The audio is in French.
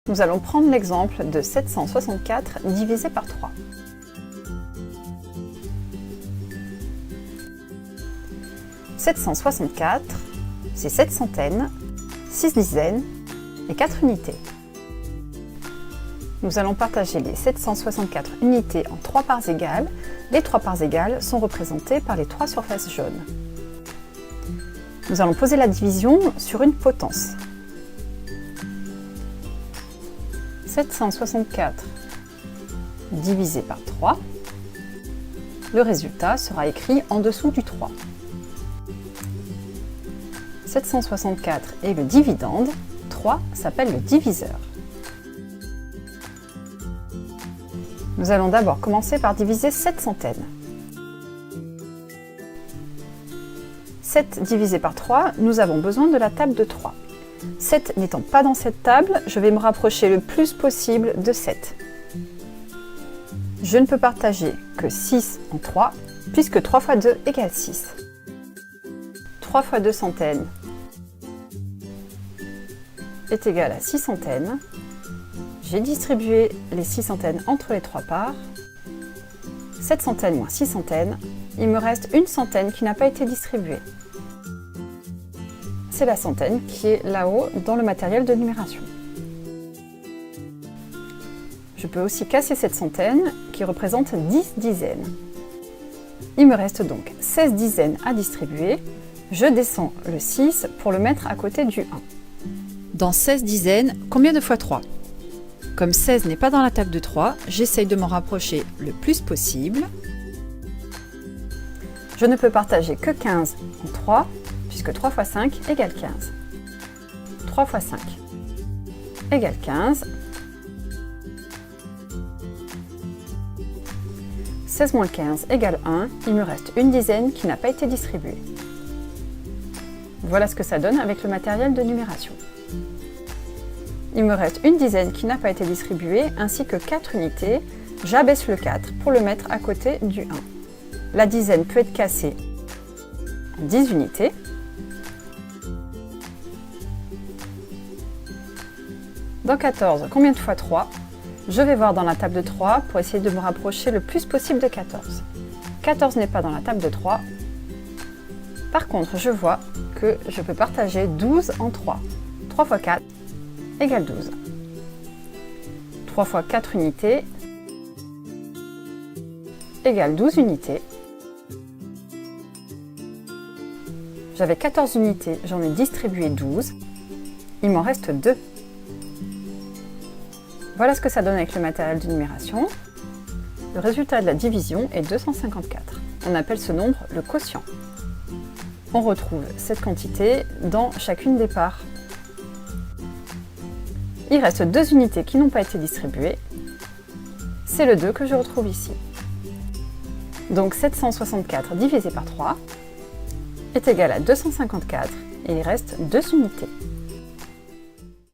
Nous allons prendre l'exemple de 764 divisé par 3. « 764, c'est 7 centaines, 6 dizaines et 4 unités. Nous allons partager les 764 unités en 3 parts égales. Les 3 parts égales sont représentées par les 3 surfaces jaunes. Nous allons poser la division sur une potence. 764 divisé par 3. Le résultat sera écrit en dessous du 3. 764 est le dividende, 3 s'appelle le diviseur. Nous allons d'abord commencer par diviser 7 centaines. 7 divisé par 3, nous avons besoin de la table de 3. 7 n'étant pas dans cette table, je vais me rapprocher le plus possible de 7. Je ne peux partager que 6 en 3, puisque 3 fois 2 égale 6. 3 fois 2 centaines est égal à 6 centaines. J'ai distribué les 6 centaines entre les 3 parts. 7 centaines moins 6 centaines, il me reste une centaine qui n'a pas été distribuée. C'est la centaine qui est là-haut dans le matériel de numération. Je peux aussi casser cette centaine qui représente 10 dizaines. Il me reste donc 16 dizaines à distribuer. Je descends le 6 pour le mettre à côté du 1. Dans 16 dizaines, combien de fois 3 ? Comme 16 n'est pas dans la table de 3, j'essaye de m'en rapprocher le plus possible. Je ne peux partager que 15 en 3, puisque 3 fois 5 égale 15. 3 fois 5 égale 15. 16 moins 15 égale 1. Il me reste une dizaine qui n'a pas été distribuée. Voilà ce que ça donne avec le matériel de numération. Il me reste une dizaine qui n'a pas été distribuée, ainsi que 4 unités. J'abaisse le 4 pour le mettre à côté du 1. La dizaine peut être cassée en 10 unités. Dans 14, combien de fois 3 ? Je vais voir dans la table de 3 pour essayer de me rapprocher le plus possible de 14. 14 n'est pas dans la table de 3. Par contre, je vois que je peux partager 12 en 3. 3 fois 4 égale 12. 3 fois 4 unités égale 12 unités. J'avais 14 unités, j'en ai distribué 12. Il m'en reste 2. Voilà ce que ça donne avec le matériel de numération. Le résultat de la division est 254. On appelle ce nombre le quotient. On retrouve cette quantité dans chacune des parts. Il reste 2 unités qui n'ont pas été distribuées. C'est le 2 que je retrouve ici. Donc 764 divisé par 3 est égal à 254 et il reste 2 unités.